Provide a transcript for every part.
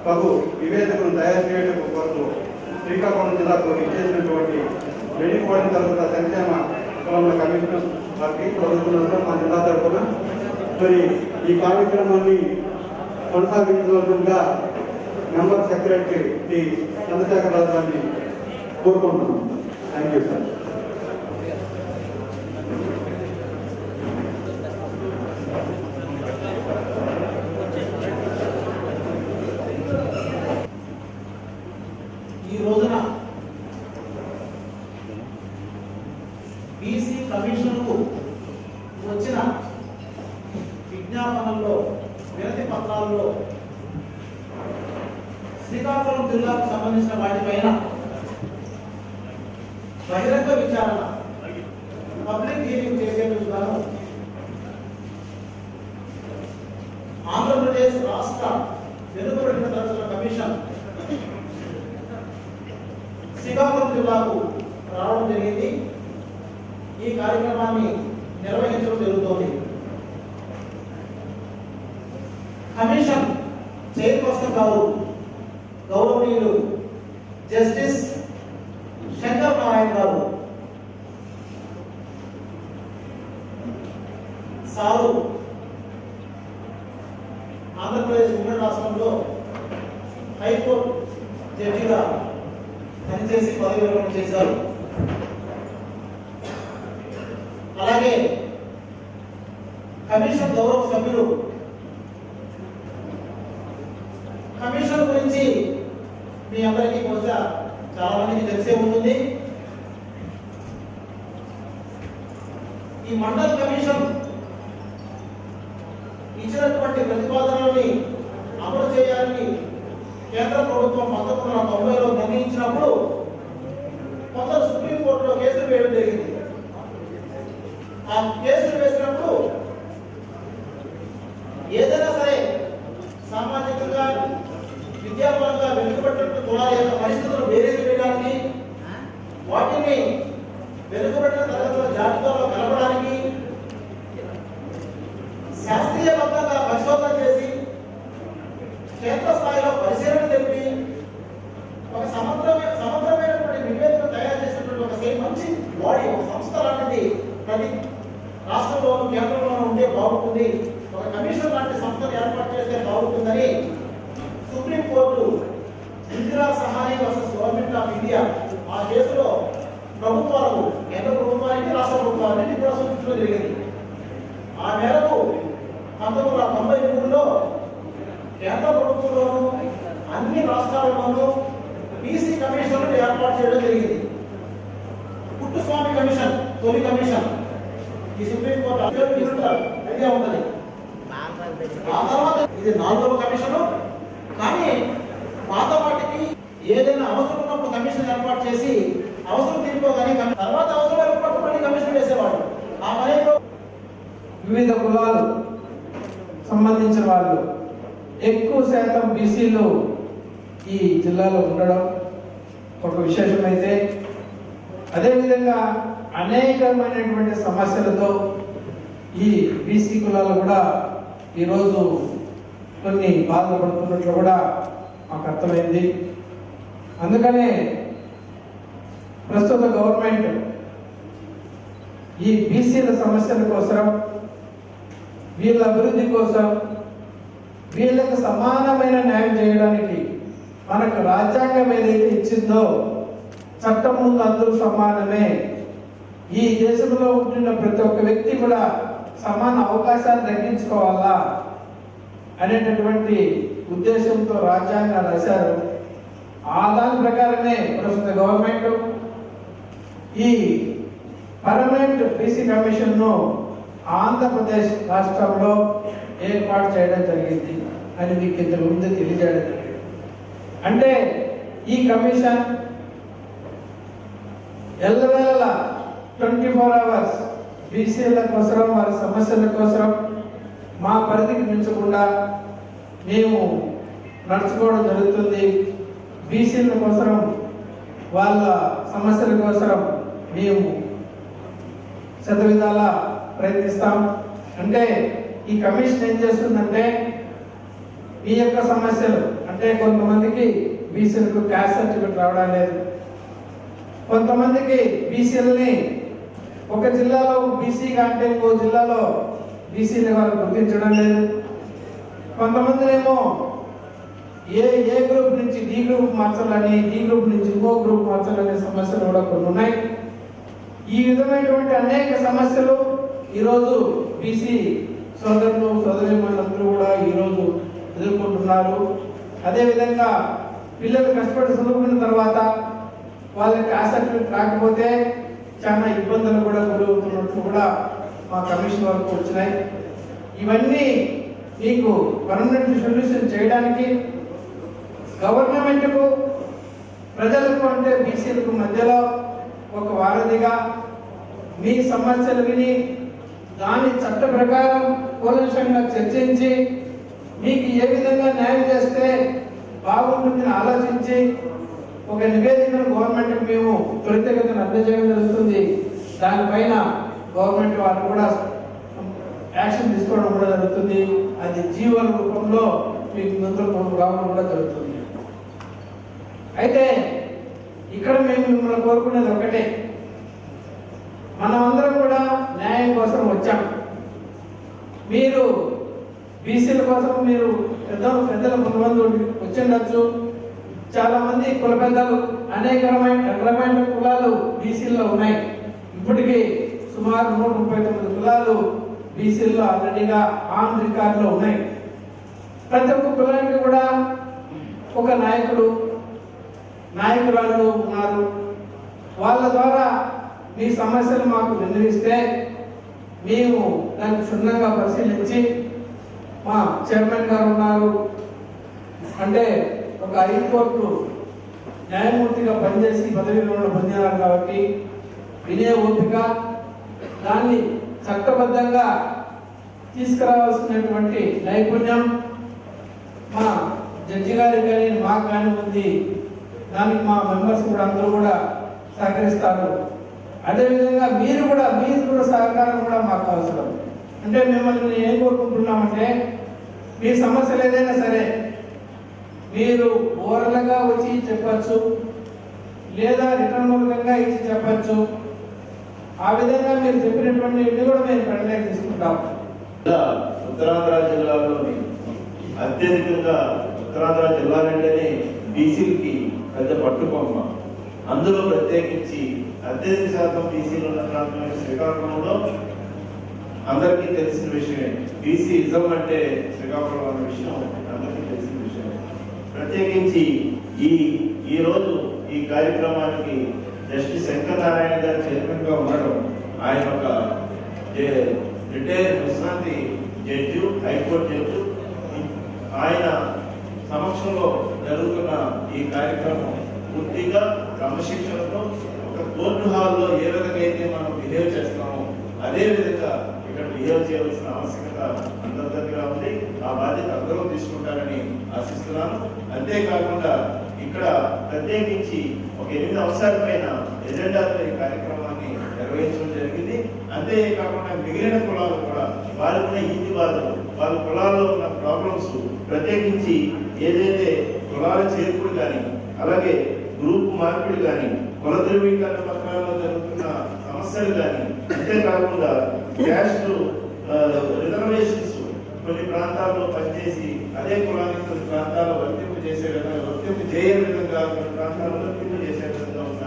తగు నివేదికను తయారు చేయడం కొరకు శ్రీకాకుళం జిల్లాకు ఇచ్చేసినటువంటి వెనుకబడిన తరగతుల సంక్షేమ కమిషనర్ వారికి ప్రభుత్వంలో మా జిల్లా తరఫున మరి ఈ కార్యక్రమాన్ని కొనసాగించవలసిందిగా మెంబర్ సెక్రటరీ శ్రీ చంద్రశేఖర్ రావు గారిని కోరుకుంటున్నాం. Thank you sir. ఈ రోజున బీసీ కమిషన్కు వచ్చిన విజ్ఞాపనల్లో వినతి పత్రాల్లో శ్రీకాకుళం జిల్లాకు సంబంధించిన వాటిపైన బహిరంగ విచారణ పబ్లిక్ హీరింగ్ చేసేందుకు గాను ఆంధ్రప్రదేశ్ రాష్ట్ర వెనుకబడిన తరగతుల కమిషన్ శ్రీకాకుళం జిల్లాకు రావడం జరిగింది. ఈ కార్యక్రమాన్ని నిర్వహించడం జరుగుతోంది. కమిషన్ చైర్పర్సన్ గారు గౌరవనీయులు జస్టిస్ శంకర్ నారాయణ గారు సారు ఆంధ్రప్రదేశ్ ఉమ్మడి రాష్ట్రంలో హైకోర్టు జడ్జిగా పనిచేసి పదవి విరమణ చేశారు. అలాగే కమిషన్ గౌరవ సభ్యులు కమిషన్ గురించి మీ అందరికీ బహుశా చాలా మందికి తెలిసే ఉంటుంది. ఈ మండల్ కమిషన్ ఇచ్చినటువంటి ప్రతిపాదనల్ని అమలు చేయాలని కేంద్ర ప్రభుత్వం 1990లో నిర్ణయించినప్పుడు కొందరు సుప్రీంకోర్టులో కేసులు వేయడం జరిగింది. ఆ కేసులు వేసినప్పుడు ఏదైనా సరే సామాజికంగా విద్యాపరంగా వెనుకబడిన కులాల యొక్క పరిస్థితులు వేరే చేయడానికి, వాటిని వెనుకబడిన తరగతుల జాబితాలో కలపడానికి శాస్త్రీయబద్ధంగా పరిశోధన చేసి క్షేత్ర స్థాయిలో పరిశీలన తెలిపి ఒక సమగ్రమైనటువంటి నివేదిక తయారు చేసినటువంటి ఒక మంచి బాడీ, ఒక సంస్థ లాంటిది ప్రతి రాష్ట్రంలోనూ కేంద్రంలోనూ ఉంటే బాగుంటుంది, ఒక కమిషన్ లాంటి సంస్థను ఏర్పాటు చేస్తే బాగుంటుందని supreme court Indira Sahani versus government of India ఆ కేసులో ప్రభుత్వాలకు, కేంద్ర ప్రభుత్వానికి రాష్ట్ర ప్రభుత్వానికి కూడా సూచించడం జరిగింది. ఆ మేరకు 1993లో కేంద్ర ప్రభుత్వంలోనూ అన్ని రాష్ట్రాల్లోనూ బీసీ కమిషన్లు ఏర్పాటు చేయడం జరిగింది. పుట్టుస్వామి కమిషన్ తొలి కమిషన్ ఈ సుప్రీంకోర్టు ఐడియా ఉంటుంది. ఆ తర్వాత ఇది 4వ కమిషను. కానీ పాత వాటికి ఏదైనా అవసరం ఉన్నప్పుడు కమిషన్ ఏర్పాటు చేసి అవసరం తీరుకోగానే తర్వాత అవసరం ఏర్పడుతున్న కమిషన్ వేసేవాడు. ఆ పనిలో వివిధ కులాలు సంబంధించిన వాళ్ళు ఎక్కువ శాతం బీసీలు ఈ జిల్లాలో ఉండడం ఒక విశేషమైతే, అదేవిధంగా అనేకమైనటువంటి సమస్యలతో ఈ బీసీ కులాలు కూడా ఈరోజు కొన్ని బాధపడుతున్నట్లు కూడా మాకు అర్థమైంది. అందుకనే ప్రస్తుత గవర్నమెంట్ ఈ బీసీల సమస్యల కోసం, వీళ్ళ అభివృద్ధి కోసం, వీళ్ళకు సమానమైన న్యాయం చేయడానికి మనకు రాజ్యాంగం ఏదైతే ఇచ్చిందో చట్టం ముందు అందరూ సమానమే, ఈ దేశంలో ఉంటున్న ప్రతి ఒక్క వ్యక్తి కూడా సమాన అవకాశాలు తగ్గించుకోవాలా అనేటటువంటి ఉద్దేశంతో రాజ్యాంగం రాశారు. ఆ దాని ప్రకారమే ప్రస్తుత గవర్నమెంట్ ఈ పర్మనెంట్ బీసీ కమిషన్ను ఆంధ్రప్రదేశ్ రాష్ట్రంలో ఏర్పాటు చేయడం జరిగింది అని మీకు ఇంతకు ముందు తెలియజేయడం జరిగింది. అంటే ఈ కమిషన్ ఎల్లవేళలా 24 hours బీసీల కోసం, వారి సమస్యల కోసం మా పరిధికి మించకుండా మేము నడుచుకోవడం జరుగుతుంది. బీసీల కోసం, వాళ్ళ సమస్యల కోసం మేము శతవిధాలా ప్రయత్నిస్తాం. అంటే ఈ కమిషన్ ఏం చేస్తుందంటే మీ యొక్క సమస్యలు అంటే కొంతమందికి బీసీలకు క్యాస్ట్ సర్టిఫికేట్ రావడం లేదు, కొంతమందికి బీసీలని ఒక జిల్లాలో బీసీగా అంటే ఇంకో జిల్లాలో బీసీని వాళ్ళు గుర్తించడం లేదు, కొంతమందినేమో ఏ గ్రూప్ నుంచి డి గ్రూప్ మార్చాలని, డి గ్రూప్ నుంచి ఇంకో గ్రూప్ మార్చాలనే సమస్యలు కూడా కొన్ని ఉన్నాయి. ఈ విధమైనటువంటి అనేక సమస్యలు ఈరోజు బీసీ సోదరులు సోదరీమణులందరూ కూడా ఈరోజు ఎదుర్కొంటున్నారు. అదేవిధంగా పిల్లలు కష్టపడి చదువుకున్న తర్వాత వాళ్ళకి ఆసక్తి రాకపోతే చాలా ఇబ్బందులు కూడా గురవుతున్నట్టు కూడా మా కమిషన్ వరకు వచ్చినాయి. ఇవన్నీ మీకు పర్మనెంట్ సొల్యూషన్ చేయడానికి గవర్నమెంట్కు ప్రజలకు అంటే బీసీలకు మధ్యలో ఒక వారధిగా మీ సమస్యలు విని దాని చట్ట ప్రకారం కూలంకషంగా చర్చించి మీకు ఏ విధంగా న్యాయం చేస్తే బాగుంటుందని ఆలోచించి ఒక నివేదికను గవర్నమెంట్కి మేము త్వరితగతిన అందజేయడం జరుగుతుంది. దానిపైన గవర్నమెంట్ వారు కూడా యాక్షన్ తీసుకోవడం కూడా జరుగుతుంది. అది జీవన రూపంలో మీకు ముందుకు రావడం కూడా జరుగుతుంది. అయితే ఇక్కడ మేము మిమ్మల్ని కోరుకునేది ఒకటే, మనమందరం కూడా న్యాయం కోసం వచ్చాం. మీరు బీసీల కోసం మీరు పెద్దలు కొంతమంది వచ్చిండొచ్చు, చాలా మంది కుల పెద్దలు అనేక రకమైన కులాలు బీసీల్లో ఉన్నాయి. ఇప్పటికీ సుమారు 139 కులాలు బీసీల్లో ఆల్రెడీగా ఆన్ రికార్డులో ఉన్నాయి. ప్రతి ఒక్క కులానికి కూడా ఒక నాయకురాలు ఉన్నారు. వాళ్ళ ద్వారా మీ సమస్యలు మాకు విన్నవిస్తే మేము దాన్ని క్షుణ్ణంగా పరిశీలించి మా చైర్మన్ గారు ఉన్నారు, అంటే ఒక హైకోర్టు న్యాయమూర్తిగా పనిచేసి పదవి విరమణ పొందినారు కాబట్టి వినే ఓపిక, దాన్ని చట్టబద్ధంగా తీసుకురావాల్సినటువంటి నైపుణ్యం మా జడ్జి గారికి కానీ మాకు కానీ ఉంది. దానికి మా మెంబర్స్ కూడా అందరూ కూడా సహకరిస్తారు. అదేవిధంగా మీరు కూడా సహకారం కూడా మాకు అవసరం. అంటే మిమ్మల్ని ఏం కోరుకుంటున్నామంటే మీ సమస్యలు ఏదైనా సరే మీరు ఓరల్గా వచ్చి చెప్పచ్చు, లేదా రిటర్న్ మూలకంగా ఇచ్చి చెప్పచ్చు. ఆ విధంగా మీరు చెప్పినటువంటి కూడా మేము పరిగణలోకి తీసుకుంటాం. ఉత్తరాంధ్ర జిల్లాలోని అత్యధికంగా ఉత్తరాంధ్ర జిల్లాలంటేనే బీసీలకి పెద్ద పట్టుకొమ్మ. అందులో ప్రత్యేకించి అత్యధిక శాతం బీసీలు ఉన్న ప్రాంతమైన శ్రీకాకుళంలో అందరికీ తెలిసిన విషయమే. బీసీ ఇజం అంటే శ్రీకాకుళం అన్న విషయం అందరికీ తెలిసిన విషయం. ప్రత్యేకించి ఈ రోజు ఈ కార్యక్రమానికి జస్టిస్ శంకర్ నారాయణ గారు చైర్మన్ గా ఉండడం, ఆయన ఒక రిటైర్డ్ విశ్రాంతి జడ్జి, హైకోర్టు జడ్జి, ఆయన సమక్షంలో జరుగుతున్న ఈ కార్యక్రమం పూర్తిగా క్రమశిక్షణతో ఒక కోర్టు హాల్లో ఏ విధంగా అయితే మనం బిహేవ్ చేస్తామో అదే విధంగా ఇక్కడ బిహేవ్ చేయవలసిన ఆవశ్యకత అందరి దగ్గర ఉంది. ఆ బాధ్యత అందరూ తీసుకుంటారని ఆశిస్తున్నాను. అంతేకాకుండా ఇక్కడ ప్రత్యేకించి ఒక 8 అంశాల పైన ఎజెండాతో ఈ కార్యక్రమాన్ని నిర్వహించడం జరిగింది. అంతేకాకుండా మిగిలిన కులాలు కూడా వారికి ఈది బాధలు, వాళ్ళ కులాల్లో ఉన్న ప్రాబ్లమ్స్, ప్రత్యేకించి ఏదైతే కులాల చేర్పులు కానీ అలాగే గ్రూప్ మార్పిడి కానీ కుల ధృవీకరణ పత్రాల్లో జరుగుతున్న సమస్యలు కానీ, అంతేకాకుండా క్యాస్ట్ రిజర్వేషన్స్ కొన్ని ప్రాంతాల్లో పనిచేసి అదే కులానికి కొన్ని ప్రాంతాల్లో వర్తింపు చేయని విధంగా కొన్ని ప్రాంతాల్లో వర్తింపు చేసే విధంగా ఉన్న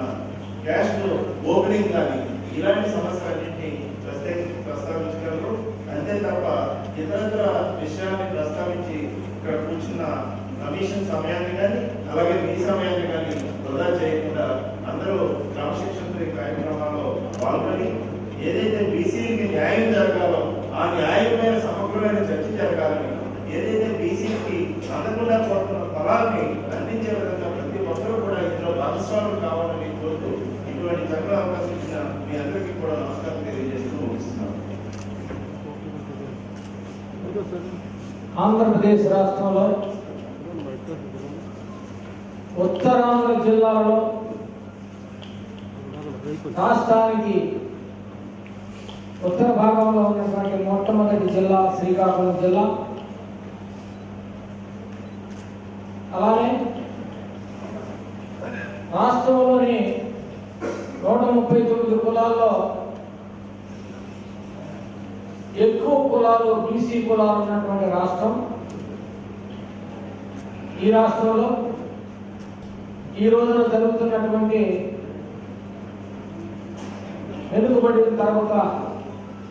క్యాస్ట్ ఓపెనింగ్ కానీ ఇలాంటి సమస్యలన్నింటినీ ప్రస్తావించగలరు. అంతే తప్ప ఇతరత్ర విషయాన్ని ప్రస్తావించి ఇక్కడ కూర్చున్న కమిషన్ సమయాన్ని కానీ అలాగే మీ సమయాన్ని కానీ వృధా చేయకుండా అందరూ క్రమశిక్షణతో ఈ కార్యక్రమాల్లో పాల్గొని ఏదైతే బీసీకి న్యాయం జరగాలో ఆ న్యాయమైన సమగ్రమైన చర్చ జరగాలని, ఏదైతే బీసీకి అందకుండా కోరుతున్న ఫలాన్ని అందించే విధంగా ప్రతి ఒక్కరూ కూడా ఇందులో భాగస్వాములు కావాలని కోరుతూ ఇటువంటి చక్కగా అవకాశం ఇచ్చిన మీ అందరికీ కూడా నమస్కారం తెలియజేస్తూ ముగిస్తున్నాను. ఆంధ్రప్రదేశ్ రాష్ట్రంలో ఉత్తరాంధ్ర జిల్లాలో రాష్ట్రానికి ఉత్తర భాగంలో ఉన్నటువంటి మొట్టమొదటి జిల్లా శ్రీకాకుళం జిల్లా. అలానే రాష్ట్రంలోని 139 కులాల్లో ఎక్కువ కులాలు బీసీ కులాలు ఉన్నటువంటి రాష్ట్రం ఈ రాష్ట్రంలో ఈ రోజున జరుగుతున్నటువంటి వెనుకబడిన తర్వాత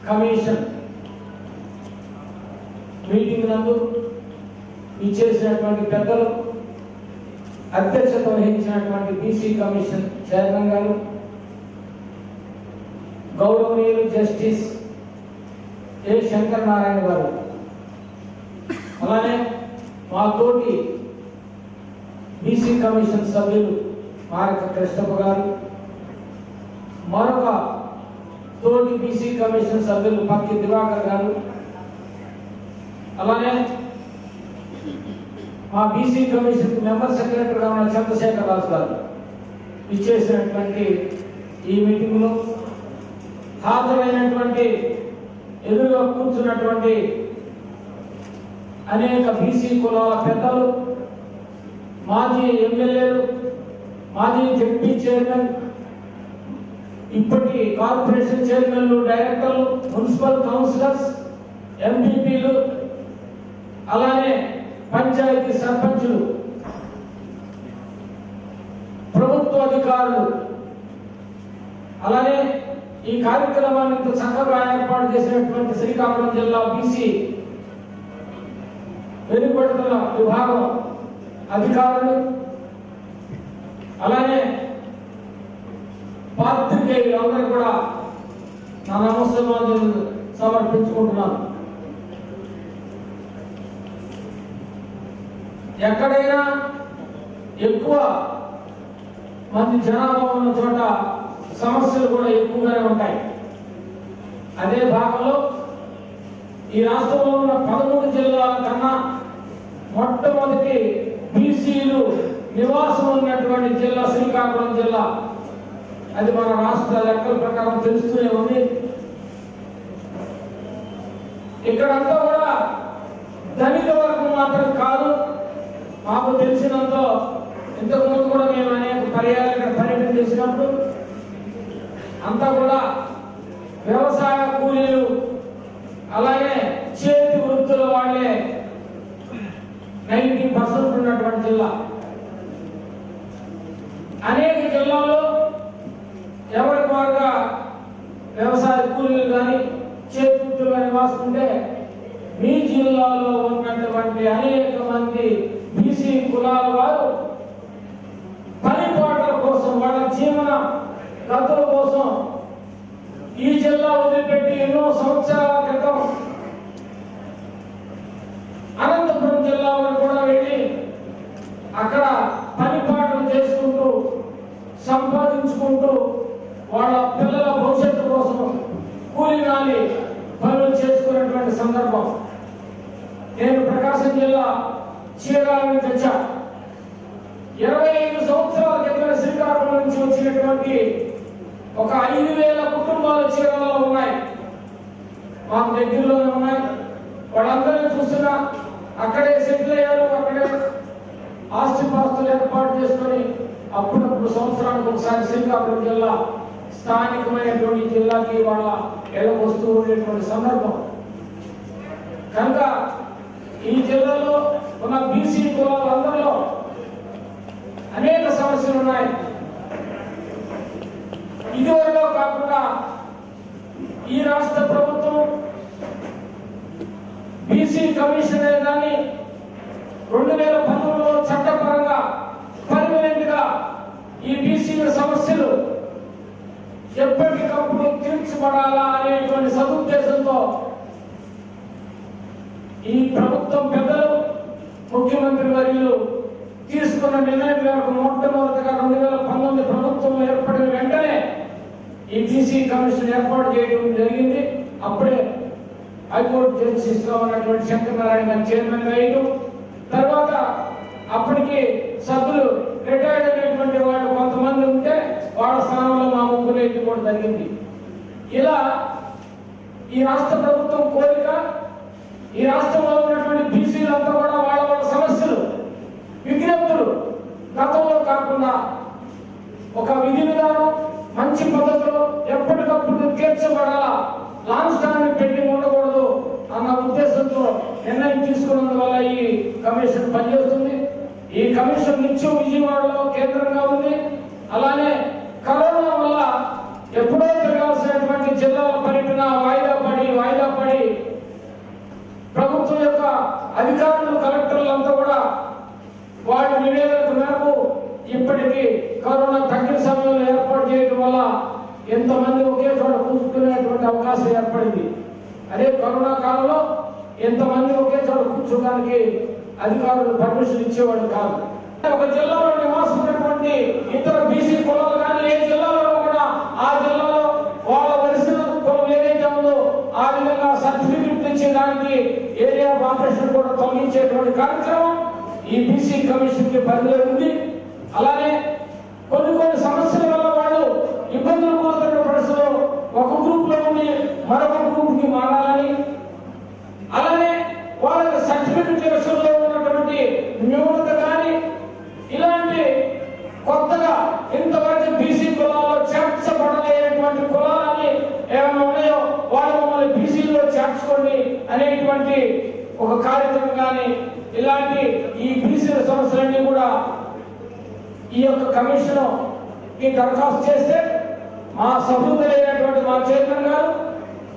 కమిషన్ మీటింగ్ నందు ఇచ్చేసినటువంటి పెద్దలు, అధ్యక్షత వహించినటువంటి బీసీ కమిషన్ చైర్మన్ గారు, గౌరవనీయులు జస్టిస్ ఏ శంకర్ నారాయణ గారు, అలానే మా తోటి బీసీ కమిషన్ సభ్యులు మారక కృష్ణప్ప గారు, మరొక తోటి బీసీ కమిషన్ సభ్యులు పక్కి దివాకర్ గారు, అలానే మా బీసీ కమిషన్ మెంబర్ సెక్రటరీగా ఉన్న చంద్రశేఖర్ రాజు గారు ఇచ్చేసినటువంటి ఈ మీటింగ్లో హాజరైనటువంటి ఎదురుగా కూర్చున్నటువంటి అనేక బీసీ కులాల పెద్దలు, మాజీ ఎమ్మెల్యేలు, మాజీ జడ్పీ చైర్మన్, ఇప్పటి కార్పొరేషన్ చైర్మన్లు, డైరెక్టర్లు, మున్సిపల్ కౌన్సిలర్స్, ఎంపీపీలు, అలానే పంచాయతీ సర్పంచులు, ప్రభుత్వ అధికారులు, అలానే ఈ కార్యక్రమాన్ని ఇంత చక్కగా ఏర్పాటు చేసినటువంటి శ్రీకాకుళం జిల్లా బీసీ వెనుకబడుతున్న విభాగం అధికారులు, అలానే పాత్రికేయులు అందరూ కూడా నా నమస్కారాలు సమర్పించుకుంటున్నాను. ఎక్కడైనా ఎక్కువ మంది జనాభా ఉన్న చోట సమస్యలు కూడా ఎక్కువగానే ఉంటాయి. అదే భాగంలో ఈ రాష్ట్రంలో ఉన్న 13 జిల్లాల కన్నా మొట్టమొదటి బీసీలు నివాసం ఉన్నటువంటి జిల్లా శ్రీకాకుళం జిల్లా. అది మన రాష్ట్ర లెక్కల ప్రకారం తెలుస్తూనే ఉంది. ఇక్కడంతా కూడా ధనిక వర్గం మాత్రం కాదు. మాకు తెలిసినంత ఇంతకుముందు కూడా మేము అనేక పర్యాలు ఇక్కడ పర్యటన చేసినప్పుడు అంతా కూడా వ్యవసాయ కూలీలు, అలాగే చేతి వృత్తుల వాళ్ళే 90% ఉన్నటువంటి జిల్లా. అనేక జిల్లాల్లో ఎవరికి వారుగా వ్యవసాయ కూలీలు కానీ చేతి వృత్తులు కానీ వాసుకుంటే, మీ జిల్లాలో ఉన్నటువంటి అనేక మంది బీసీ కులాల వారు పనిపాటల కోసం, వాళ్ళ జీవన గతుల కోసం ఈ జిల్లా వదిలిపెట్టి ఎన్నో సంవత్సరాల క్రితం అనంతపురం జిల్లాలో కూడా వెళ్ళి అక్కడ పనిపాటలు చేసుకుంటూ సంపాదించుకుంటూ వాళ్ళ పిల్లల భవిష్యత్తు కోసం కూలినాలి పనులు చేసుకున్నటువంటి సందర్భం. నేను ప్రకాశం జిల్లా చీరాల నుంచి వచ్చా. 25 సంవత్సరాల క్రితం శ్రీకాకుళం నుంచి వచ్చినటువంటి ఒక 5,000 కుటుంబాలు చీరాలలో ఉన్నాయి, మాకు దగ్గరలోనే ఉన్నాయి. వాళ్ళందరినీ చూసినా అక్కడే సెటిల్ అయ్యారు, అక్కడే ఆస్తిపాస్తులు ఏర్పాటు చేసుకొని అప్పుడప్పుడు సంవత్సరానికి ఒకసారి శ్రీకాకుళం జిల్లా స్థానికమైనటువంటి జిల్లాకి వాళ్ళ ఎళ్ళకు వస్తూ ఉండేటువంటి సందర్భం. కనుక ఈ జిల్లాలో ఉన్న బీసీ కులాలందరిలో అనేక సమస్యలు ఉన్నాయి. ఇదివరలో కాకుండా ఈ రాష్ట్ర ప్రభుత్వం బీసీ కమిషన్ దాన్ని 2019లో చట్టపరంగా పర్మనెంట్ గా ఈ బీసీల సమస్యలు ఎప్పటికప్పుడు తీర్చబడాలా అనేటువంటి సదుద్దేశంతో ఈ ప్రభుత్వం పెద్దలు, ముఖ్యమంత్రి వర్యులు తీసుకున్న నిర్ణయం మేరకు మొట్టమొదటిగా 2019 ప్రభుత్వం ఏర్పడిన వెంటనే ఈ బీసీ కమిషన్ ఏర్పాటు చేయడం జరిగింది. అప్పుడే హైకోర్టు జస్టిస్ గా ఉన్నటువంటి శంకర్ నారాయణ గారు చైర్మన్ గా వేయడం, తర్వాత అప్పటికి సభ్యులు రిటైర్డ్ అయినటువంటి వాళ్ళు కొంతమంది ఉంటే వాళ్ళ స్థానంలో మా ముగ్గురు కూడా జరిగింది. ఇలా ఈ రాష్ట్ర ప్రభుత్వం కోరిక, ఈ రాష్ట్రంలో ఉన్నటువంటి బీసీలంతా కూడా వాళ్ళ సమస్యలు విజ్ఞప్తి నిర్ణయం తీసుకున్నందువల్ల ఈ కమిషన్ పనిచేస్తుంది. ఈ కమిషన్ నిత్యం విజయవాడలో కేంద్రంగా ఉంది. అలానే కరోనా వల్ల ఎప్పుడో తిరగాల్సినటువంటి జిల్లాల పర్యటన వాయిదా పడి ప్రభుత్వం యొక్క అధికారులు కలెక్టర్లంతా కూడా వాటి నివేదిక మేరకు ఇప్పటికీ కరోనా తగ్గిన సమయంలో ఏర్పాటు చేయడం వల్ల ఎంతమంది ఒకే చోట కూర్చుకునేటువంటి అవకాశం ఏర్పడింది. అదే కరోనా కాలంలో ఎంతమంది ఒకే చోట కూర్చోడానికి అధికారులు పర్మిషన్ ఇచ్చేవాళ్ళు కాదు. ఒక జిల్లాలో నివాసం ఉన్నటువంటి ఇతర బీసీ కులాలు కానీ ఏ జిల్లాలో కూడా ఆ జిల్లాలో వాళ్ళ వరిసిన కులం ఏదైతే ఉందో ఆ విధంగా సర్టిఫికెట్ తెచ్చేదానికి ఏరియా ఆపరేషన్ కూడా తొలగించేటువంటి కార్యక్రమం ఈ బీసీ కమిషన్ కి పరిధిలో ఉంది. అలానే కొన్ని సమస్యల వల్ల వాళ్ళు ఇబ్బందులు పోతున్న పరిస్థితుల్లో ఒక గ్రూప్ లో ఉండి మరొక గ్రూప్ కి మారాలని, అలానే వాళ్ళ సర్టిఫికెట్ విషయంలో ఉన్నటువంటి న్యూనత కానీ ఇలాంటి కొత్తగా ఇంతవరకు బీసీ కులాల్లో చేర్చబడలేనటువంటి కులాలని ఏమైనా ఉన్నాయో వాళ్ళు మమ్మల్ని బీసీలో చేర్చుకోండి అనేటువంటి ఒక కార్యక్రమం కానీ ఇలాంటి ఈ బీసీల సమస్యలన్నీ కూడా ఈ యొక్క కమిషన్ కి దరఖాస్తు చేస్తే మా సభ్యులైనటువంటి మా చైర్మన్ గారు,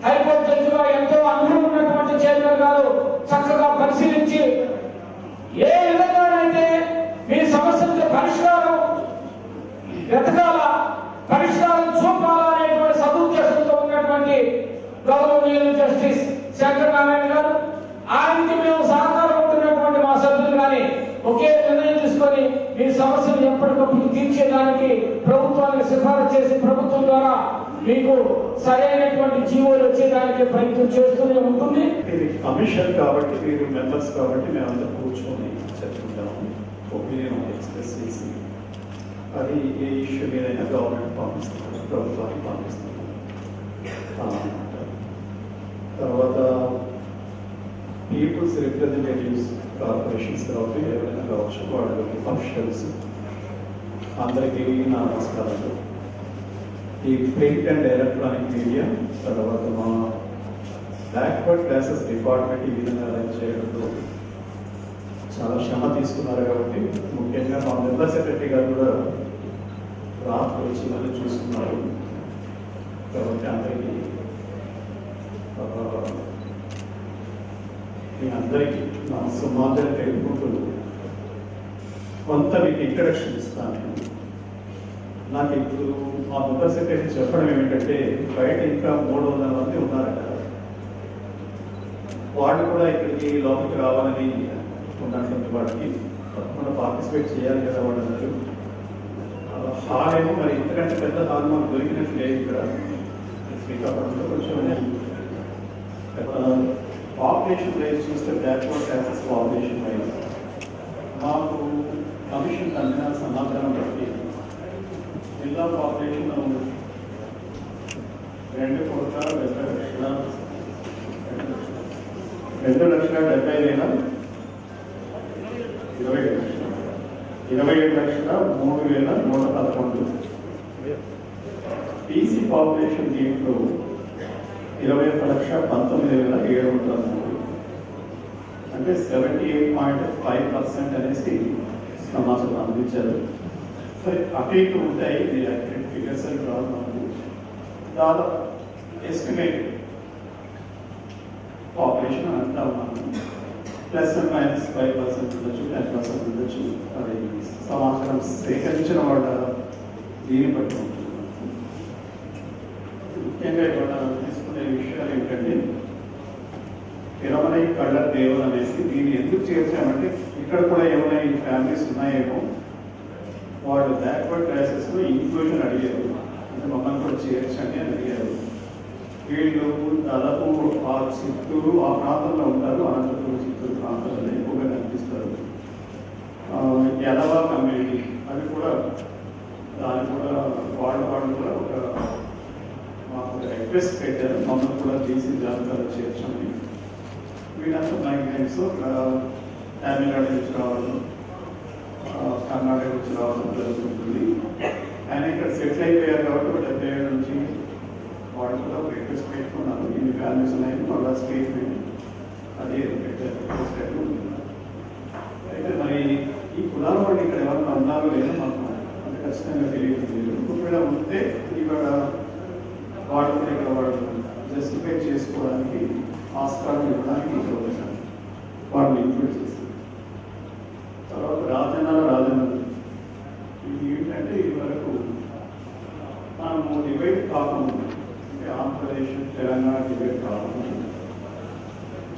హైకోర్టు జడ్జిగా ఎంతో అనుభవం ఉన్నటువంటి చైర్మన్ గారు చక్కగా పరిశీలించి ఏ విధంగానైతే మీ సమస్యలకి పరిష్కారం వెతకాల, పరిష్కారం చూపాలా అనేటువంటి సదుద్దేశంతో ఉన్నటువంటి గౌరవనీయులు జస్టిస్ శంకర్ నారాయణ గారు, ఆయనకి మేము సహకారం ఉంటున్నటువంటి మా సభ్యులు కానీ ఒకే నిర్ణయం తీసుకొని మీ సమస్యలు ఎప్పటికప్పుడు తీర్చేదానికి ప్రభుత్వానికి సిఫారసు చేసి ప్రభుత్వం ద్వారా మీకు సరైనటువంటి జీవోలు వచ్చేదానికి ప్రయత్నం చేస్తూనే ఉంటుంది. ఇది కమిషన్ కాబట్టి మీరు మెంబర్స్ కాబట్టి మేము అందరూ కూర్చొని చెప్పుకుంటాము, ఒపీనియన్ ఎక్స్ప్రెస్ చేసి అది ఏ ఇష్యూ మీదైనా గవర్నమెంట్ పంపిస్తుంది, ప్రభుత్వానికి పంపిస్తుంది. తర్వాత పీపుల్స్ రిప్రజెంటేటివ్స్ కార్పొరేషన్స్ కావచ్చు, ఎవరైనా కావచ్చు, వాళ్ళు అఫీషియల్స్ అందరికీ నా నమస్కారాలు. ఈ ప్రింట్ అండ్ ఎలక్ట్రానిక్ మీడియా, తర్వాత మా బ్యాక్వర్డ్ క్లాసెస్ డిపార్ట్మెంట్ ఈ విధంగా అరేంజ్ చేయడంలో చాలా శ్రమ తీసుకున్నారు. కాబట్టి ముఖ్యంగా మా మెంబర్ సెక్రటరీ గారు కూడా రాత్రి వచ్చి మళ్ళీ చూస్తున్నారు. కాబట్టి అందరికీ మీ అందరికీ నా సమాజాన్ని తెలుపుకుంటూ కొంత మీకు ఇంట్రడక్షన్ ఇస్తాను. నాకు ఇప్పుడు మా మెంబర్ సెక్రటరీ చెప్పడం ఏమిటంటే బయట ఇంకా 300 మంది ఉన్నారట, వాళ్ళు కూడా ఇక్కడికి లోపలికి రావాలని ఉన్నటువంటి వాటికి తప్పకుండా పార్టిసిపేట్ చేయాలి కదా వాళ్ళందరూ. హాల్ ఏమో మరి ఇంతకంటే పెద్ద హాల్ మాకు దొరికినట్టు లేదు ఇక్కడ శ్రీకాకుళంలో. కొంచెం పాపులేషన్ వైజ్ చూస్తే బ్యాక్వర్డ్ క్లాసెస్ పాపులేషన్ వైజ్ మాకు కమిషన్ అందిన సమాచారం బట్టి జిల్లా పాపులేషన్ 2,27,311 పీసీ పాపులేషన్ దీంట్లో 21,19,703 అంటే 78.5% అనేసి సమాచారం అందించారు. సరే అటు ఇటు ఉంటాయి, ఫిగర్స్ అని రాదు మనకు. దాదాపు ఎస్టిమేట్ పాపులేషన్ అంటా ఉన్నాను, ±5% ఉండొచ్చు, 10% ఉండొచ్చు. అది సమాచారం సేకరించిన వాళ్ళ దీన్ని బట్టి ఉంటుంది. ముఖ్యంగా ఇవాళ తీసుకునే విషయాలు ఏంటంటే ఇరవై కళ్ళ దేవులు అనేసి దీన్ని ఎందుకు చేర్చామంటే ఇక్కడ కూడా ఏమైనా ఈ ఫ్యామిలీస్ ఉన్నాయేమో వాళ్ళు బ్యాక్వర్డ్ క్లాసెస్లో ఇంక్లూజన్ అడిగారు, అంటే మమ్మల్ని కూడా చేర్చండి అని అడిగారు. వీళ్ళు దాదాపు ఆ చిత్తూరు ఆ ప్రాంతంలో ఉంటారు, అనంతపురం చిత్తూరు ప్రాంతాల్లో ఎక్కువగా కనిపిస్తారు. యదవ కమ్యూనిటీ అది కూడా దాన్ని కూడా వాళ్ళు కూడా ఒక మాకు రిక్వెస్ట్ పెట్టారు, మమ్మల్ని కూడా తీసి జాబితాలో చేర్చండి. వీళ్ళంతా మైగ్రెంట్స్ తమిళనాడు నుంచి రావడం, కర్ణాటక నుంచి రావడం జరుగుతుంది. ఆయన ఇక్కడ సెటిల్ అయిపోయారు కాబట్టి 77 నుంచి వాళ్ళు కూడా రిక్వెస్ట్ పెట్టుకున్నారు. ఇన్ని ఫ్యామిలీస్ ఉన్నాయి, వాళ్ళ స్టేట్మెంట్ అది పెట్టారు. అయితే మరి ఈ కులాల వాళ్ళు ఇక్కడ ఎవరైనా ఉన్నారో లేదో మాకు అంత ఖచ్చితంగా తెలియదు. ఒకవేళ ఉంటే ఇక్కడ వాళ్ళు కూడా ఇక్కడ వాళ్ళు జస్టిఫై చేసుకోవడానికి ఆస్కారం ఇవ్వడానికి వాళ్ళు ఇంక్లూడ్ చేస్తారు. తర్వాత రాజన్న ఇది ఏంటంటే ఇది వరకు మనము డిబేట్ కాకుండా అంటే ఆంధ్రప్రదేశ్ తెలంగాణ డిబేట్ కాకుండా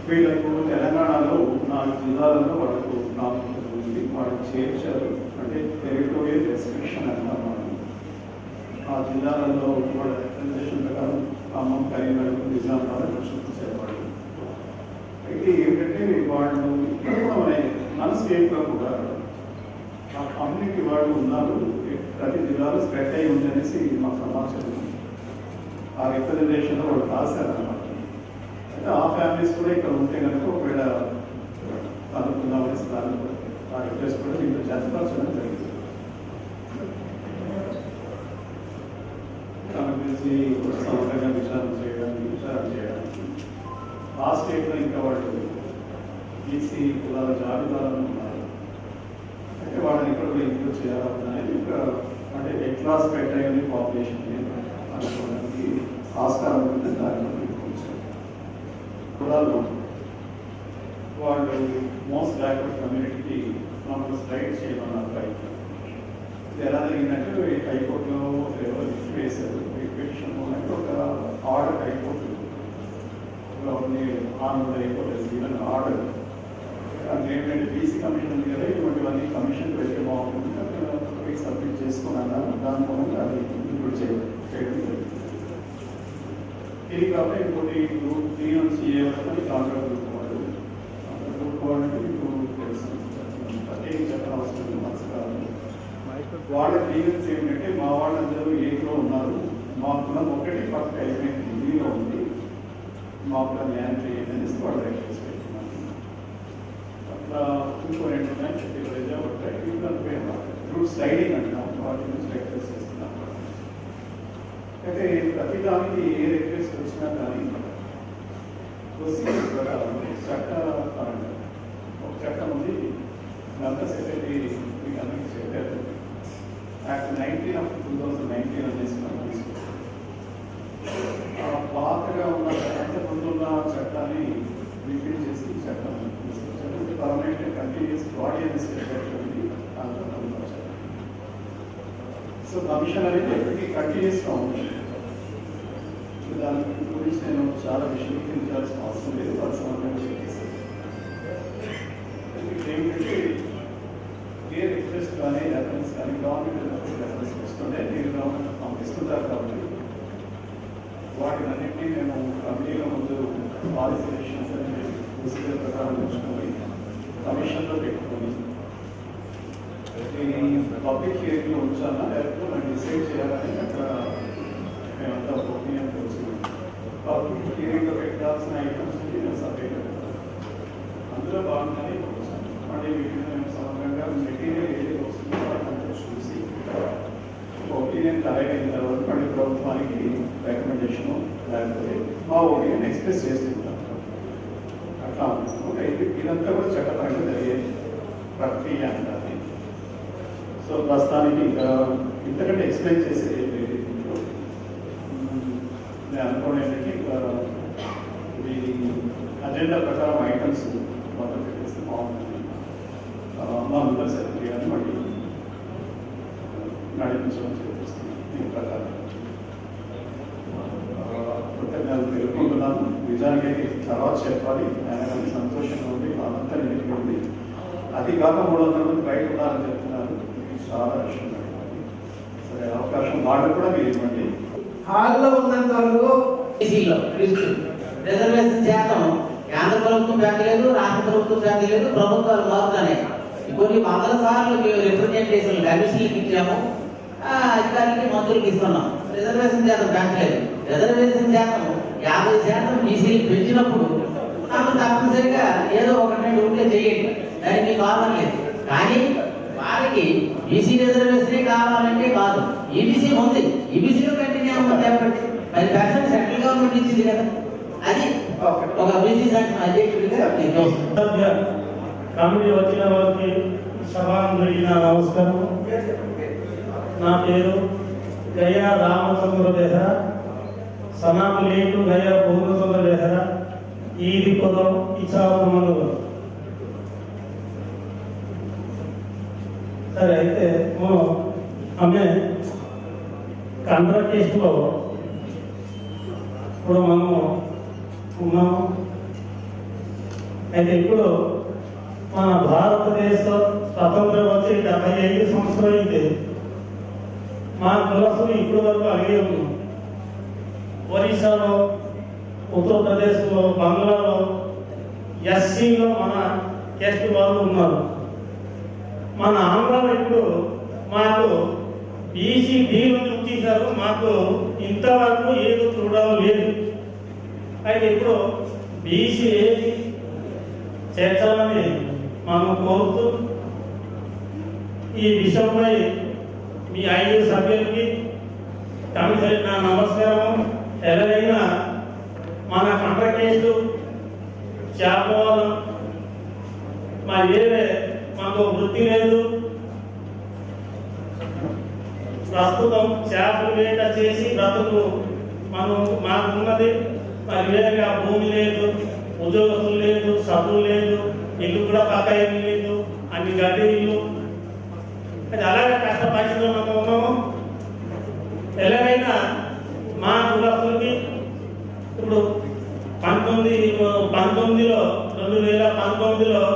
వీళ్ళకు తెలంగాణలో 4 జిల్లాలలో వాళ్ళకు నామినేషన్ ఉంది. వాళ్ళు చేర్చారు. అంటే టెరిటోరియల్ రెస్ట్రిక్షన్ అన్నారు. ఆ జిల్లాలలో వాళ్ళ రిప్రజెంటేషన్ ప్రకారం ఖమ్మం, కరీంనగర్, నిజామాబాద్ చూపించేవాళ్ళు. అయితే ఏంటంటే వాళ్ళు మన స్టేట్లో కూడా ఆ కమ్యూనిటీ వాళ్ళు ఉన్నారు. ప్రతి జిల్లాలో స్ప్రెడ్ అయి ఉందనేసి మా సమాచారం. ఆ రిప్రజెంటేషన్లో వాళ్ళు రాశారన్నమాట. అయితే ఆ ఫ్యామిలీస్ కూడా ఇక్కడ ఉంటే కనుక ఒకవేళ కనుక్కుందామనేసి దాన్ని ఆ రిక్వెస్ట్ కూడా దీంట్లో జతపరచడం జరిగింది. గురించి సమగ్రంగా విచారణ చేయడానికి ఆ స్టేట్లో ఇంకా వాళ్ళు ఈసీ కులాల జాబితాలను ఉన్నారు. అయితే వాళ్ళని ఇక్కడ కూడా ఇంక్లూడ్ చేయాలన్నది ఇంకా అంటే ఎట్లా స్ప్రెడ్ అయ్యింది పాపులేషన్ అనుకోవడానికి ఆస్కారం ఉంటుంది. దాని కులాలు వాళ్ళు మోస్ట్ బ్యాక్వర్డ్ కమ్యూనిటీకి మనం స్ట్రైట్ చేయమన్నారు. రైట్ ఎలా జరిగిందంటే హైకోర్టులో రిట్ వేశారు. రిక్వెషన్ ఒక order high court honourable high court even order అంటే ఏంటంటే బీసీ కమిషన్ ఉంది కదా, ఇటువంటివన్నీ కమిషన్కి వెళ్తే బాగుంటుంది సబ్మిట్ చేసుకున్నాను. దాని మూలంగా అది ఇంక్లూడ్ చేయడం జరిగింది. ఇది కాబట్టి ఇంకోటి గ్రూప్ 3 నుంచి ఏమని కాంట్రాక్ట్ గ్రూప్ వాళ్ళు గ్రూప్ వాళ్ళకి మీకు తెలుసు ప్రత్యేక చెప్పడం అవసరం మనసు కాదు. వాళ్ళ గ్రీవెన్స్ ఏంటంటే మా వాళ్ళందరూ ఏలో ఉన్నారు, మా కులం ఒకటి పక్క ఎలిమెంట్ హిందీలో ఉంది, మా కులం న్యాయం చేయండి అనేసి వాళ్ళు రిక్వెస్ట్ చేస్తున్నారు. అట్లా ఇంకో 2 ఉన్నాయి చెప్పేవైతే ఉంటాయి. ఇంకా గ్రూప్ స్లైడింగ్ అంటాం, వాటి నుంచి రిక్వెస్ట్ చేస్తున్నాం. అయితే ప్రతిదానికి ఏ రిక్వెస్ట్ వచ్చినా కానీ ప్రొసీజర్ ద్వారా చట్టపరంగా ఒక చట్టం ఉంది. అంతా సెక్రటరీ మీకు అందరికీ చెప్పారు. యాక్ట్ 19 of 2019 అనేసి మనం తీసుకుంటాం. పాతగా ఉన్న ముందున్న చట్టాన్ని రిపీట్ చేసి చట్టం పర్మనెంట్ కంటిన్యూస్ బాడీ అనేసి సో కమిషన్ అనేది ఎప్పటికీ కంటిన్యూస్గా ఉంటుంది. దాని గురించి నేను చాలా విశ్లేషించాల్సిన అవసరం లేదు. వాళ్ళు సమగ్రంగా చెప్పేసారు. ఏంటంటే ఏ రిక్వెస్ట్ కానీ రెఫరెన్స్ కానీ గవర్నమెంట్ రెఫరెన్స్ ఇస్తుంటే మీరు గవర్నమెంట్ పంపిస్తుంటారు కాబట్టి వాటిని అన్నింటినీ మేము కమిటీలో ముందు పాలసీ డెసిషన్స్ అనేది ప్రొసీజర్ ప్రకారం ఉంచుకొని కమిషన్లో పెట్టుకొని పబ్లిక్ హియరింగ్లో ఉంచాలా లేకపోతే మనం డిసైడ్ చేయాలని అక్కడ మేమంతా ఒపీనియన్ వచ్చింది. పబ్లిక్ హియరింగ్లో పెట్టాల్సిన ఐటమ్స్ నేను సపరేట్ అందులో భాగంగానే మళ్ళీ వీటిని మేము సమగ్రంగా మెటీరియల్ ఏది వస్తుందో వాటిని చూసి ఒపీనియన్ కలెక్ట్ అయిన తర్వాత మళ్ళీ ప్రభుత్వానికి రికమెండేషన్ లేకపోతే మా ఒపీనియన్ ఎక్స్ప్రెస్ చేస్తుంటాం. అట్లా ఇదంతా కూడా చట్టపరంగా జరిగే ప్రక్రియ అంటారు. సో ప్రస్తుతానికి ఇంకా ఇంతకంటే ఎక్స్ప్లెయిన్ చేసేది ఏం లేదు. దీంట్లో నేను అనుకోవడం ఏంటంటే ఇంకా ఇది అజెండా ప్రకారం ఐటమ్స్ మొదలు పెట్టేస్తే బాగుంటుంది. మా మెంబర్ సెక్రటరీ గారిని మళ్ళీ నడిపించడం చూపిస్తుంది. దీని ప్రకారం కృతజ్ఞతలు తెలుపుకుంటున్నాను. నిజానికి తర్వాత చెప్పాలి, ఆయన కానీ సంతోషంగా ఉంది, అదంతా నిలిపి ఉంది. అది కాక 300 మంది బయట ఉన్నారని చెప్తున్నారు. చాలా విషయం సరే అవకాశం వాళ్ళు కూడా మీరు ఇవ్వండి. హాల్లో ఉన్నంత వరకు రిజర్వేషన్ శాతం కేంద్ర ప్రభుత్వం పెంచలేదు, రాష్ట్ర ప్రభుత్వం పెంచలేదు, ప్రభుత్వాలు మారుతానే. కొన్ని 100 సార్లు మేము రిప్రజెంటేషన్ కమిషన్లకు ఇచ్చాము, అధికారులకి మంత్రులకు ఇస్తున్నాం. రిజర్వేషన్ శాతం పెంచలేదు. రిజర్వేషన్ శాతం 50% బీసీలు పెంచినప్పుడు తప్పనిసరిగా ఏదో 1-2 ఉంటే చేయండి, దానికి మీకు కారణం లేదు. కానీ వారికి బీసీ రిజర్వేషనే కావాలంటే కాదు, ఈబీసీ ఉంది, ఈబీసీలో కంటిన్యూ అవ్వమంటే 10% సెంట్రల్ గవర్నమెంట్ ఇచ్చింది కదా, అది ఒక బీసీ సంఘం అధ్యక్షుడిగా నేను చూస్తున్నాను. కమిటీ వచ్చిన వారికి సభాంగుడికి నా నమస్కారం. నా పేరు గయా రామచంద్ర బెహ్రా, సనాపు లేటు గయా పూర్ణచంద్ర బెహ్రా, ఈదిపురం ఇచ్చాపురములు. సరే, అయితే ఆమె కండ్ర కేసులో ఇప్పుడు మనము ఉన్నాము. అయితే ఇప్పుడు మన భారతదేశం స్వతంత్రం వచ్చి 75 సంవత్సరాలు అయితే మా కులసులు ఇప్పటి వరకు అడిగే ఉన్నాం. ఒరిస్సాలో, ఉత్తరప్రదేశ్లో, బంగ్లాలో ఎస్సీలో మన కేస్ట్ వాళ్ళు ఉన్నారు. మన ఆంధ్రాలో ఇప్పుడు మాకు బీసీ డీలు చూసారు, మాకు ఇంతవరకు ఏదో చూడడం లేదు. అయితే ఇప్పుడు బీసీ ఏది చేర్చాలని మనం కోరుతూ ఈ విషయంపై మీ 5 సభ్యులకి కమిషన్ నా నమస్కారం. ఎలాగైనా మన కంట్ర కేసు చేపవాళ్ళం మరి వేరే మాకు వృత్తి లేదు. ప్రస్తుతం చేపలు వేట చేసి బ్రతుకు మాకు ఉన్నది. మరి వేరేగా భూమి లేదు, ఉద్యోగస్తులు లేదు, చదువు లేదు, ఇల్లు కూడా పక్క ఇల్లు లేదు, అన్ని గడ్డి ఇల్లు. అది అలాగే కష్టపరిచయం ఉన్నాము. ఎలాగైనా మా కులస్తులకి ఇప్పుడు 2019లో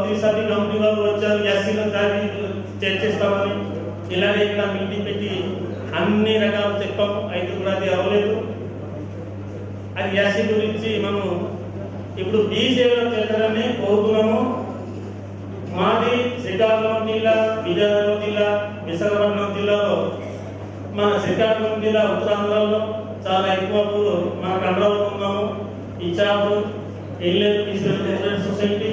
త్రిసభ్య కమిటీ వాళ్ళు వచ్చారు, ఎస్సీలో దాన్ని చర్చిస్తామని ఇలాగే ఇక్కడ మీటింగ్ పెట్టి అన్ని రకాలు చెప్పాము. అయితే కూడా అది అవ్వలేదు. అది ఎస్సీ గురించి మనం ఇప్పుడు బీసీలో చేస్తారని కోరుతున్నాము. మాది శ్రీకాకుళం జిల్లా, విజయనగరం జిల్లా, విశాఖపట్నం జిల్లాలో, మన శ్రీకాకుళం జిల్లా ఉత్తరాంధ్రలో చాలా ఎక్కువ ఊరు మన కండ్రాలో ఉన్నాము. ఇచ్చాపురం ఇల్లెన్ క్రిస్టియన్ కోఆపరేటివ్ సొసైటీ,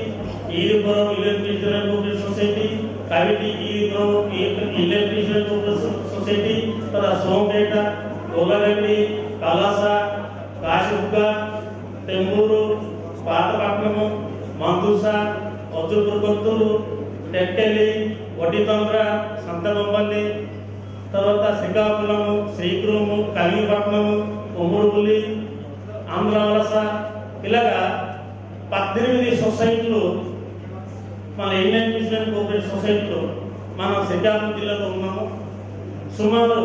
ఈదిపురం ఇల్లెన్ Christian cooperative society, Kaviti Idipuram ఇల్లెన్ Christian cooperative society, Sompeta, Golagandi, Kalasa, Kasibugga, Temburu, Pathapatnam, Mandasa, Vajrapur Kotturu, Tekkali, Vaddithandra, Santhabommali, తర్వాత శ్రీకాకుళము, శ్రీకృము, కలిగిపట్నము, ఉమ్మడిపుల్లి, ఆంధ్రవలస, ఇలాగా 18 సొసైటీలు మన ఇండియన్ క్రిస్టియన్ కోఆపరేటివ్ సొసైటీలు మన శ్రీకాకుళం జిల్లాలో ఉన్నాము. సుమారు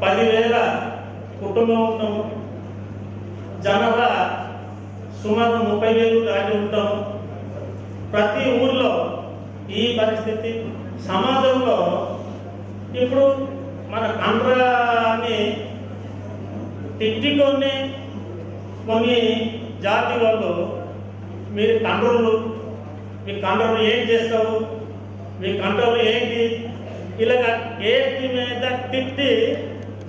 10,000 కుటుంబం ఉంటాము. జనాభా సుమారు 30,000 దాటి ఉంటాము. ప్రతి ఊర్లో ఈ పరిస్థితి. సమాజంలో ఇప్పుడు మన కండ్రాన్ని తిట్టుకొని కొన్ని జాతి వాళ్ళు మీరు కండ్రులు, మీ కండ్రులు ఏం చేస్తావు, మీ కండ్రులు ఏంటి, ఇలాగ కేసు మీద తిట్టి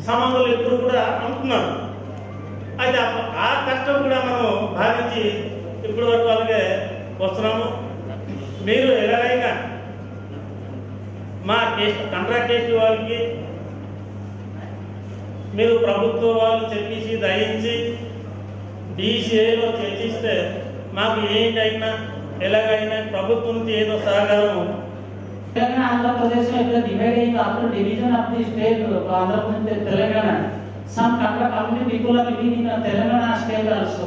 సమాజంలో ఇప్పుడు కూడా అంటున్నారు. అయితే ఆ కష్టం కూడా మనం భావించి ఇప్పటి వరకు వాళ్ళకే వస్తున్నాము. మీరు ఎలాగైనా మా కేసు కండ్రా కేసు వాళ్ళకి మీరు ప్రభుత్వ వాళ్ళు చెప్పేసి దయించి బీసీఐలో చర్చిస్తే మాకు ఏంటైనా ఎలాగైనా ప్రభుత్వం నుంచి ఏదో సహకారం. తెలంగాణ ఆంధ్రప్రదేశ్ లో ఇప్పుడు డివైడ్ అయింది. After division of the state Andhra Pradesh Telangana, some community people are living in Telangana state also.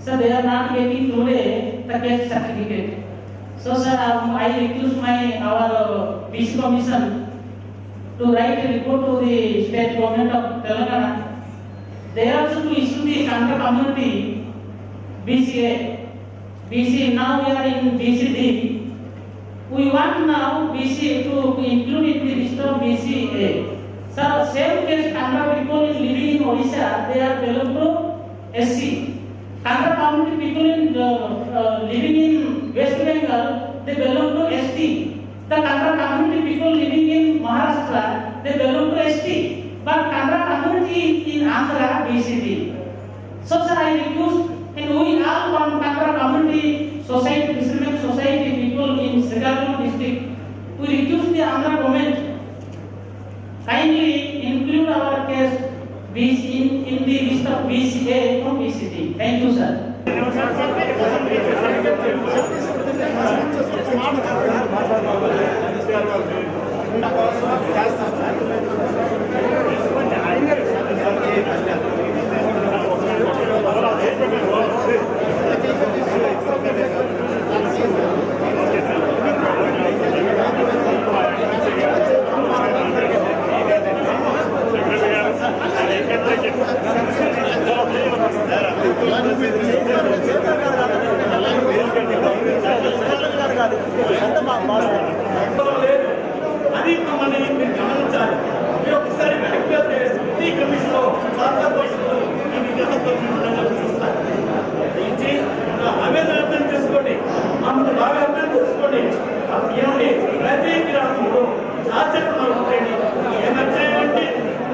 So they are not getting today the caste certificate. So sir, I request our BC Commission to write a report to the state government of Telangana. They also to issue the Kandra community BCA. BC now we are in BCD. We want now BC to include in the list of BCA. So same case Kandra people living in Odisha, they are belong to SC. Kandra community people living in West Bengal, they belong to ST. The Kandra community people living in Maharashtra, they belong to ST. But Kandra community in Andhra BCD. So sir, I request, and we all one Kandra community society, Islamic society people in Srikakulam district, we request the Andhra government kindly include our case in the list of of BCA from BCT. Thank you, sir. అది మమ్మల్ని మీరు గమనించాలి. మీరు ఒకసారి వెనక్కి వెళ్తే ఈ కమిషన్లో చాలా పరిస్థితులు ఈ విగ్రహంతో చూస్తారు. దయచేసి నా ఆవేదన అర్థం చేసుకోండి, మమ్మల్ని బాగా అర్థం చేసుకోండి. ఏమండి ప్రతి గ్రామంలో ఆచరణలు ఉంటాయండి. ఏమొచ్చాయంటే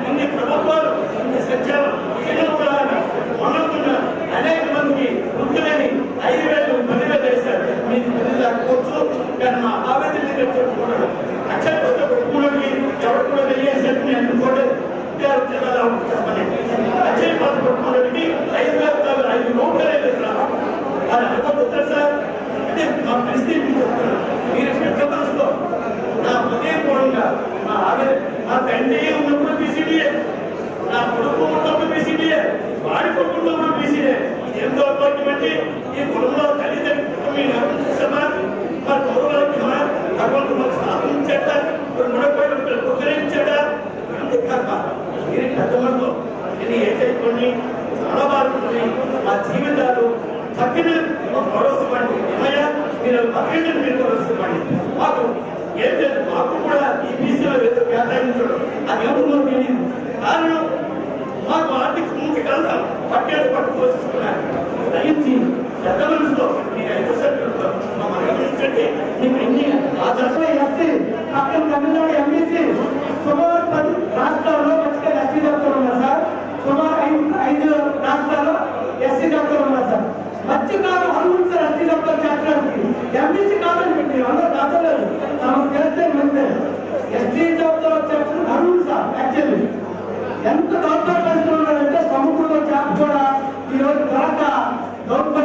ఇన్ని ప్రభుత్వాలు ఇన్ని సత్యాలు మనకున్న అనేక మందికి వృద్ధులని 5,000 10,000 వేశారు. మీకు తెలియకపోవచ్చు, కానీ మా ఆవేదన చెప్పుకున్నాడు. అక్షర కూలకి ఎవరు కూడా తెలియజేసి అనుకోండి జిల్లాలో చెప్పండి. అక్షయ పథకాలకి 5,000 రూపాయలు అది అనుకోవచ్చు సార్. అంటే మా పరిస్థితి చెప్తున్నారు. మీరు పెద్ద మనసులో నా హృదయపూర్వకంగా మా ఆవేదన, మా తండ్రి ఉన్నప్పుడు బీసీడీఏ, నా కొడుకు ఉన్నప్పుడు బీసీడీఏ, వాడి కొడుకు ఉన్నప్పుడు బీసీడీఏ. ఎంతో అపార్ట్మెంట్ ఈ కుటుంబంలో తల్లిదండ్రులు మీరు చూసామా, మా గౌరవానికి భగవంతుడు మాకు స్థాపించాట, ఉపకరించాట. అంతేకాక మీరు పెద్ద మనసులో నేను ఏం చేసుకోండి, చాలా బాగుంటుంది. మా జీవితాలు తగ్గిన భరోసాపండి. ఏమయ్యా మీరు తగ్గిన మీరు భరోసాపండి. మాకు ఏం లేదు, మాకు కూడా ఈ బీసీలో కేటాయించడం అది ఏమో తెలియదు. కారణం మాకు ఆర్థిక ముందుకు వెళ్తాం పట్టేది పట్టు పోషిస్తున్నారు. దయించి పెద్ద మనసులో మీ 5 సభ్యులతో మమ్మల్ని గమనించండి. మీకు ఎన్ని ఎస్సీ అక్కడ తమిళనాడు ఎంబీసీ సుమారు 10 రాష్ట్రాల్లో ఖచ్చితంగా ఎస్సీ డాక్టర్లు ఉన్నారు సార్. సుమారు 5 రాష్ట్రాల్లో ఎస్సీ డాక్టర్లు ఉన్నారు సార్. మధ్యకాలం అనుకుంటు సార్ ఎస్సీ డాక్టర్ చేర్చడానికి. ఎంబీసీ కాదని పెట్టి అందరూ డాక్టర్లేదు తమకు చేస్తే మంచిదే. ఎస్సీ డాక్టర్ చేర్చడం అరుణ్ సార్. యాక్చువల్లీ ఎంత డాక్టర్ పరిస్థితులు ఉన్నారంటే సముద్రంలో చేప కూడా ఈరోజు దొరక దౌర్భాగ్యం